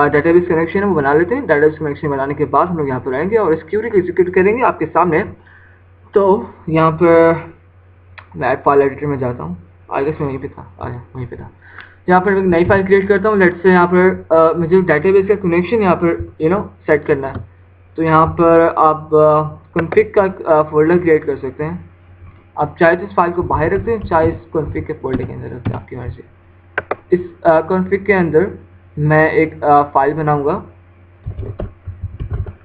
Database connection है वो बना लेते हैं। डेटाबेस कनेक्शन बनाने के बाद हम लोग यहाँ पर आएंगे और इस क्वेरी को एग्जीक्यूट करेंगे आपके सामने। तो यहाँ पर मैं फाइल एडिटर में जाता हूँ, आगे से वहीं पे था, वहीं पे था। यहाँ पर मैं नई फाइल क्रिएट करता हूँ। लेट्स से यहाँ पर मुझे डेटाबेस का कनेक्शन यहाँ पर सेट करना है। तो यहाँ पर आप कॉन्फ़िग का फोल्डर क्रिएट कर सकते हैं। आप चाहे तो इस फाइल को बाहर रख दें, चाहे इस कॉन्फ़िग के फोल्डर के अंदर रख दें, आपकी मर्जी। इस कॉन्फ़िग के अंदर मैं एक फाइल बनाऊंगा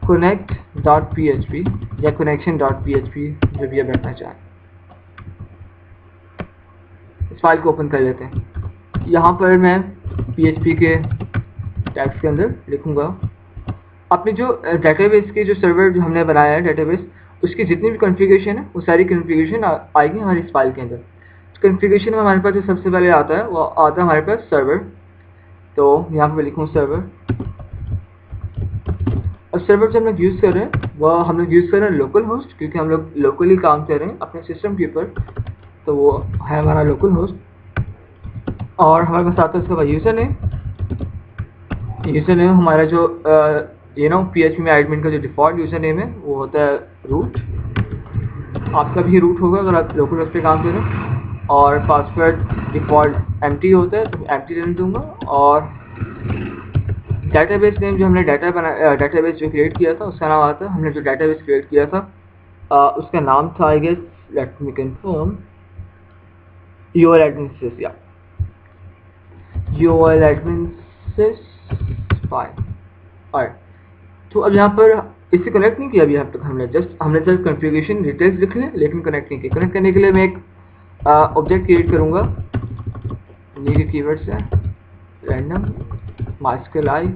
connect.php या connection.php, जो भी आप रखना चाहें। इस फाइल को ओपन कर लेते हैं। यहाँ पर मैं PHP के टैग्स के अंदर लिखूंगा अपने जो डेटाबेस के जो सर्वर जो हमने बनाया है डेटाबेस, उसकी जितनी भी कॉन्फ़िगरेशन है वो सारी कॉन्फ़िगरेशन आएगी हमारी इस फाइल के अंदर। कॉन्फ़िगरेशन में हमारे पास जो सबसे पहले आता है वो आता है हमारे पास सर्वर। तो यहाँ पर लिखूँ सर्वर। अब सर्वर जो हम लोग यूज़ कर रहे हैं वह हम लोग यूज़ कर रहे हैं लोकल होस्ट, क्योंकि हम लोग लोकली काम कर रहे हैं अपने सिस्टम के ऊपर। तो वो है हमारा लोकल होस्ट। और हमारे पास आता है उसका यूज़र नेम। यूज़र नेम हमारा जो PHP में एडमिन का जो डिफ़ॉल्ट यूज़र नेम है वो होता है रूट। आपका भी रूट होगा अगर आप लोकल होस्ट पे काम कर रहे हैं। और पासवर्ड डिफ़ॉल्ट एम्प्टी होता है, तो एम्प्टी रहने दूंगा। और डेटाबेस नेम जो हमने डेटाबेस जो क्रिएट किया था उसका नाम आता है, हमने जो डेटाबेस क्रिएट किया था उसका नाम था, I guess, let me confirm, UL admin sys, या UL admin sys फाइल। और तो अब यहाँ पर इससे कनेक्ट नहीं किया अभी अब तक हमने जस्ट कॉन्फ़िगरेशन डिटेल्स लिख लें, लेकिन कनेक्ट नहीं किया। कनेक्ट करने के लिए मैं एक ऑब्जेक्ट क्रिएट करूँगा, ये कीवर्ड्स है रैंडम मास्कल आई।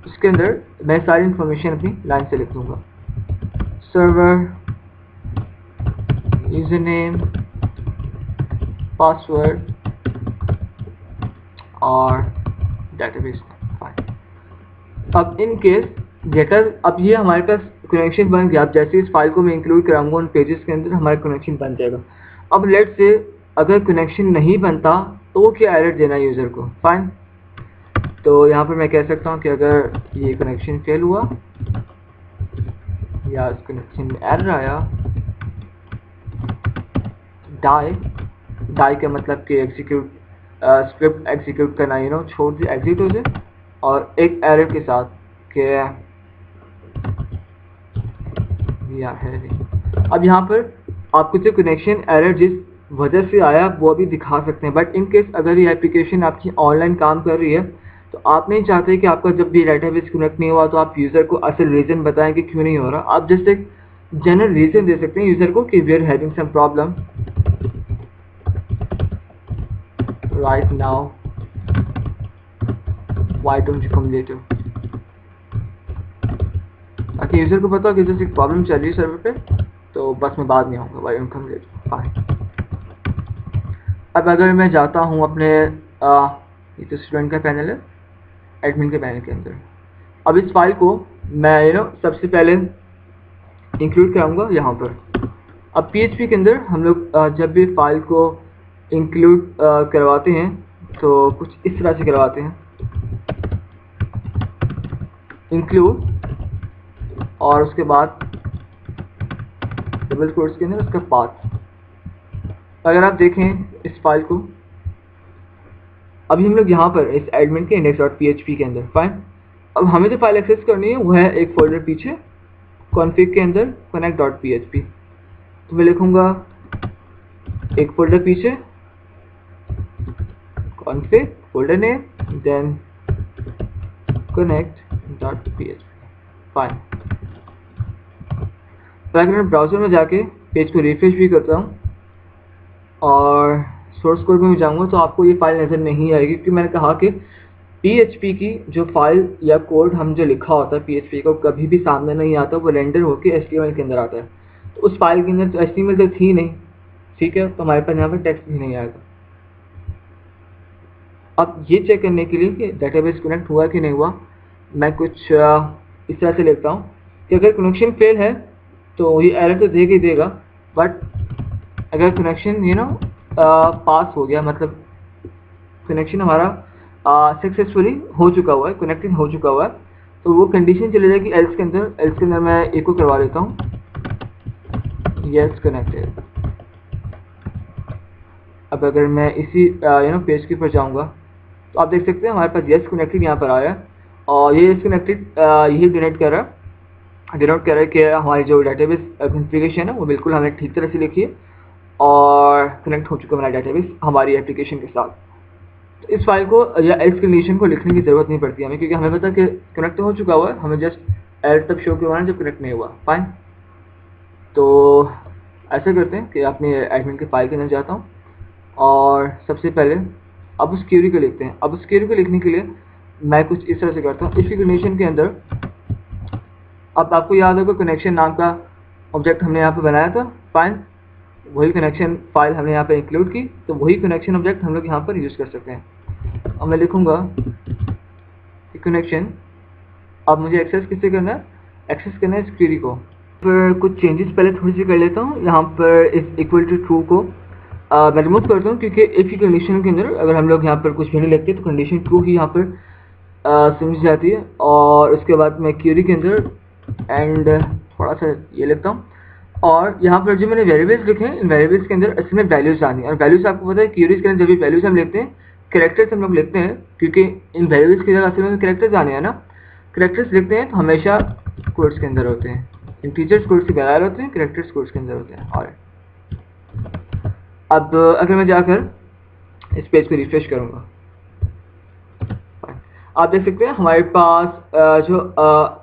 उसके अंदर मैं सारी इंफॉर्मेशन अपनी लाइन से लिख दूँगा, सर्वर, यूजर नेम, पासवर्ड और डेटाबेस फाइल। अब इन केस अब ये हमारे पास कनेक्शन बन गया। अब जैसे इस फाइल को मैं इंक्लूड कराऊंगा उन पेजेस के अंदर, हमारा कनेक्शन बन जाएगा। अब लेट्स से अगर कनेक्शन नहीं बनता तो क्या एरर देना है यूज़र को, फाइन। तो यहाँ पर मैं कह सकता हूँ कि अगर ये कनेक्शन फेल हुआ या इस कनेक्शन में एरर आया, डाई का मतलब कि एग्जीक्यूट स्क्रिप्ट एग्जीक्यूट करना छोड़ दे, एग्जीक्यूट हो जाए। और एक एरर के साथ कि अब यहाँ पर आपको जो कनेक्शन एरर जिस वजह से आया वो भी दिखा सकते हैं। बट इन केस अगर ये एप्लीकेशन आपकी ऑनलाइन काम कर रही है तो आप नहीं चाहते कि आपका जब भी डेटाबेस कनेक्ट नहीं हुआ तो आप यूज़र को असल रीज़न बताएं कि क्यों नहीं हो रहा। आप जस्ट एक जनरल रीज़न दे सकते हैं यूज़र को कि we are having some problem right now, why don't you come later, ताकि यूज़र को पता हो कि जैसे प्रॉब्लम चल रही है सर्वर पे, तो बस मैं बाद में आऊँगा, why don't you come later, fine। अब अगर मैं जाता हूँ अपने ये तो स्टूडेंट का पैनल है, एडमिन के पैनल के अंदर। अब इस फाइल को मैं सबसे पहले इंक्लूड कराऊंगा यहाँ पर। अब PHP के अंदर हम लोग जब भी फाइल को इंक्लूड करवाते हैं तो कुछ इस तरह से करवाते हैं, इंक्लूड और उसके बाद डबल कोट्स के अंदर उसका पाथ। अगर आप देखें इस फाइल को, अभी हम लोग यहाँ पर इस एडमिन के index.php के अंदर, फाइन। अब हमें जो फाइल एक्सेस करनी है वो है एक फोल्डर पीछे कॉन्फ़िग के अंदर connect.php। तो मैं लिखूँगा एक फोल्डर पीछे config folder name then connect.php, fine. तो अगर मैं ब्राउज़र में जाके पेज को रिफ्रेश भी करता हूँ और सोर्स कोड में जाऊँगा तो आपको ये फाइल नज़र नहीं आएगी, क्योंकि मैंने कहा कि PHP की जो फाइल या कोड हम जो लिखा होता है PHP को कभी भी सामने नहीं आता, वो रेंडर होकर HTML के अंदर आता है। तो उस फाइल के अंदर तो HTML तो थी नहीं, ठीक है, तो हमारे पास यहाँ पर टेक्स्ट भी नहीं आएगा। अब ये चेक करने के लिए कि डेटाबेस कनेक्ट हुआ कि नहीं हुआ, मैं कुछ इस तरह से लिखता हूँ कि अगर कनेक्शन फेल है तो ये एरर तो देगा ही देगा, बट अगर कनेक्शन पास हो गया, मतलब कनेक्शन हमारा सक्सेसफुली हो चुका हुआ है, कनेक्टेड हो चुका हुआ है, तो वो कंडीशन चले जाएगी एल्स के अंदर। एल्स के अंदर मैं एको करवा देता हूँ, यस कनेक्टेड। अब अगर मैं इसी पेज के ऊपर जाऊँगा तो आप देख सकते हैं हमारे पास यस कनेक्टेड यहाँ पर आया है, और ये यस कनेक्टेड यही डिनोट कर रहा है कि हमारी जो डेटाबेस कॉन्फ़िगरेशन है वो बिल्कुल हमने ठीक तरह से लिखी है और कनेक्ट हो चुका है हमारा डेटाबेस हमारी एप्लीकेशन के साथ। तो इस फाइल को या एल्स कंडीशन को लिखने की ज़रूरत नहीं पड़ती हमें, क्योंकि हमें पता है कि कनेक्ट हो चुका हुआ है, हमें जस्ट एल्स तक शो करवाना जब कनेक्ट नहीं हुआ। फाइन, तो ऐसा करते हैं कि अपने एडमिन के फाइल के अंदर जाता हूँ और सबसे पहले अब उस क्वेरी को लिखते हैं। अब उस क्वेरी को लिखने के लिए मैं कुछ इस तरह से करता हूँ। इस कंडीशन के अंदर अब आपको याद होगा कनेक्शन नाम का ऑब्जेक्ट हमने यहाँ पे बनाया था। फाइन, वही कनेक्शन फाइल हमने यहाँ पे इंक्लूड की, तो वही कनेक्शन ऑब्जेक्ट हम लोग यहाँ पर यूज़ कर सकते हैं। अब मैं लिखूँगा कनेक्शन, अब मुझे एक्सेस किससे करना है, एक्सेस करना है इस क्वेरी को। पर कुछ चेंजेस पहले थोड़ी सी कर लेता हूँ। यहाँ पर इस इक्वल टू ट्रू को मैं रिमूव करता हूँ, क्योंकि इफ की कंडीशन के अंदर अगर हम लोग यहाँ पर कुछ भी नहीं लिखते तो कंडीशन ट्रू ही यहाँ पर समझ जाती है। और उसके बाद मैं क्वेरी के अंदर एंड थोड़ा सा ये लिखता हूँ, और यहाँ पर जो मैंने वेरिएबल्स लिखे हैं इन वेरिएबल्स के अंदर इसमें वैल्यूज आनी है। और वैल्यूज आपको पता है क्वेरीज के अंदर जब भी वैल्यूज हम लिखते हैं कैरेक्टर्स हम लोग लिखते हैं, क्योंकि इन वेरिएबल्स की जगह असल में कैरेक्टर्स आने हैं ना। कैरेक्टर्स लिखते हैं तो हमेशा कोट्स के अंदर होते हैं, इंटीजर्स कोट्स के बाहर होते हैं, कैरेक्टर्स कोट्स के अंदर होते हैं। और अब अगर मैं जाकर इस पेज को रिफ्रेश करूँगा, आप देख सकते हैं हमारे पास जो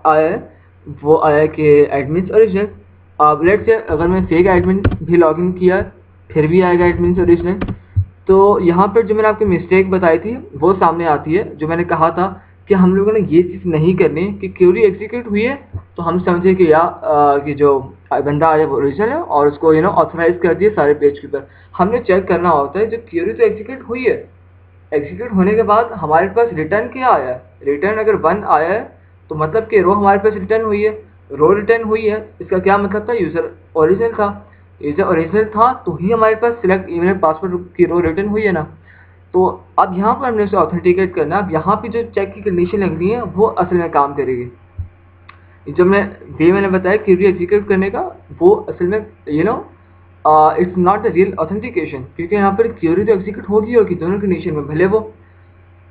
आया है वो आया कि एडमिन्स ओरिजिनल। अब लेट्स से अगर मैं फेक एडमिन भी लॉगिन किया फिर भी आएगा एडमिन्स ओरिजिनल। तो यहाँ पर जो मैंने आपको मिस्टेक बताई थी वो सामने आती है, जो मैंने कहा था कि हम लोगों ने ये चीज़ नहीं करनी कि क्वेरी एग्जीक्यूट हुई है तो हम समझे कि कि जो बंदा आया वो ओरिजिनल है और उसको ऑथराइज कर दिए सारे पेज के ऊपर। हमने चेक करना होता है जो क्वेरी तो एग्जीक्यूट हुई है, एग्जीक्यूट होने के बाद हमारे पास रिटर्न क्या आया है। रिटर्न अगर 1 आया है तो मतलब कि रो हमारे पास रिटर्न हुई है। रो रिटर्न हुई है इसका क्या मतलब था, यूज़र ओरिजिनल था। यूज़र ओरिजिनल था तो ही हमारे पास सिलेक्ट ईमेल पासवर्ड की रो रिटर्न हुई है ना। तो अब यहाँ पर हमने उसे ऑथेंटिकेट करना। अब यहाँ पे जो चेक की कंडीशन लगनी है वो असल में काम करेगी। जो मैंने बताया क्वेरी एग्जीक्यूट करने का, वो असल में it's not a real authentication, क्योंकि यहाँ पर क्वेरी तो एग्जीक्यूट होगी दोनों कंडीशन में, भले वो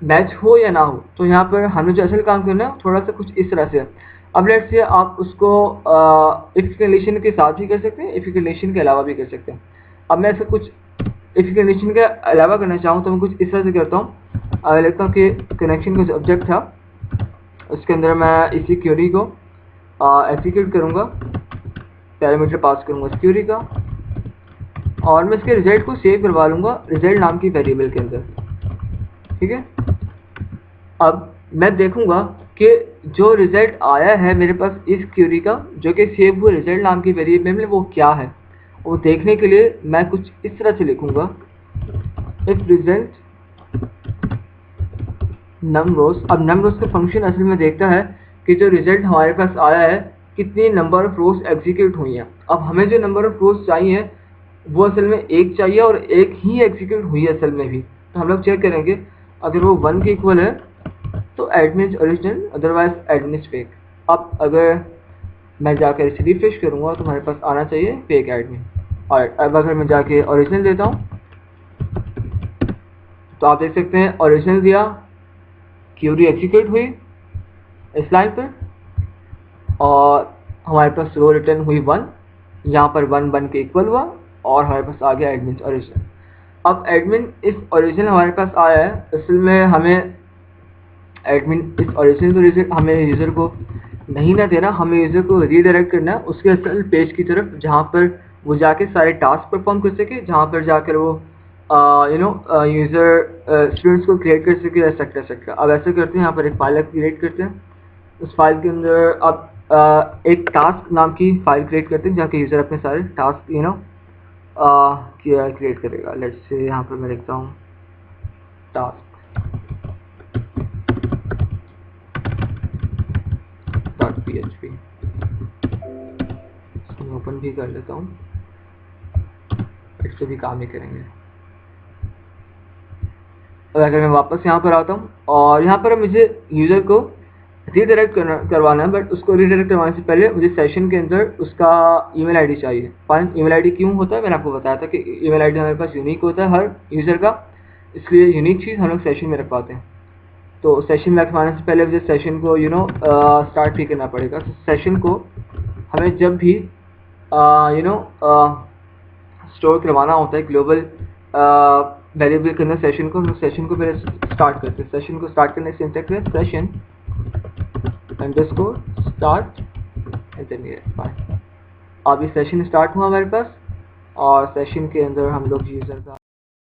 मैच हो या ना हो। तो यहाँ पर हमें जो असल काम करना है थोड़ा सा कुछ इस तरह से है। अब लेट्स से आप उसको इफ कंडीशन के साथ भी कर सकते हैं, इफ कंडीशन के अलावा भी कर सकते हैं। अब मैं ऐसा कुछ इफ कंडीशन के अलावा करना चाहूँ तो मैं कुछ इस तरह से करता हूँ। लिखता हूँ कि कनेक्शन का जो ऑब्जेक्ट था उसके अंदर मैं इसी क्वेरी को एग्जीक्यूट करूँगा, पैरामीटर पास करूँगा इस क्वेरी का, और मैं इसके रिजल्ट को सेव करवा लूँगा रिजल्ट नाम की वेरिएबल के अंदर। ठीक है, अब मैं देखूंगा कि जो रिजल्ट आया है मेरे पास इस क्वेरी का, जो कि सेव हुआ रिजल्ट नाम की वेरिएबल में, वो क्या है। वो देखने के लिए मैं कुछ इस तरह से लिखूंगा, इफ रिजल्ट नम रोज। अब नम रोज का फंक्शन असल में देखता है कि जो रिजल्ट हमारे पास आया है कितनी नंबर ऑफ रोज एग्जीक्यूट हुई हैं। अब हमें जो नंबर ऑफ रोज चाहिए वो असल में एक चाहिए और एक ही एग्जीक्यूट हुई है असल में भी। तो हम लोग चेक करेंगे, अगर वो 1 के इक्वल है तो admin original, otherwise admin fake. अब अगर मैं जाकर इसे रिफ्रेश करूँगा तो हमारे पास आना चाहिए फेक एडमिन। और अब अगर मैं जाके ओरिजिनल देता हूँ तो आप देख सकते हैं ओरिजिनल दिया, क्वेरी एग्जीक्यूट हुई इस लाइन पर, और हमारे पास रो रिटर्न हुई 1, यहाँ पर 1 के इक्वल हुआ, और हमारे पास आ गया एडमिन ओरिजिनल। अब एडमिन इस ओरिजिनल हमारे पास आया है, असल में हमें एडमिन इस ओरिजिनल हमें यूज़र को नहीं ना देना, हमें यूज़र को रीडायरेक्ट करना है उसके असल पेज की तरफ, जहाँ पर वो जाके सारे टास्क परफॉर्म कर सके, जहाँ पर जाकर वो यूज़र स्टूडेंट्स को क्रिएट कर सके, एक्सेट्रा। अब ऐसा करते हैं, यहाँ पर एक फाइल क्रिएट करते हैं। उस फाइल के अंदर अब एक टास्क नाम की फाइल क्रिएट करते हैं, जहाँ के यूज़र अपने सारे टास्क क्रिएट करेगा। लेट्स से यहाँ पर मैं लिखता हूँ टास्क .php, ओपन भी कर लेता हूँ, इससे भी काम ही करेंगे। अगर मैं वापस यहाँ पर आता हूँ और यहाँ पर मुझे यूज़र को रीडायरेक्ट करवाना है, बट उसको रीडायरेक्ट करवाने से पहले मुझे सेशन के अंदर उसका ईमेल आईडी चाहिए। फाइन, ईमेल आईडी क्यों होता है, मैंने आपको बताया था कि ईमेल आईडी हमारे पास यूनिक होता है हर यूज़र का, इसलिए यूनिक चीज़ हम लोग सेशन में रखवाते हैं। तो सेशन में रखवाने से पहले मुझे सेशन को स्टार्ट भी करना पड़ेगा। तो सेशन को हमें जब भी स्टोर करवाना होता है ग्लोबल वेरिएबल के अंदर सेशन को, हम सेशन को पहले स्टार्ट करते हैं। सेशन को स्टार्ट करने से सिंटैक्स है session underscore start and then ये फाइन। अब ये सेशन स्टार्ट हुआ हमारे पास और सेशन के अंदर हम लोग यूज़र का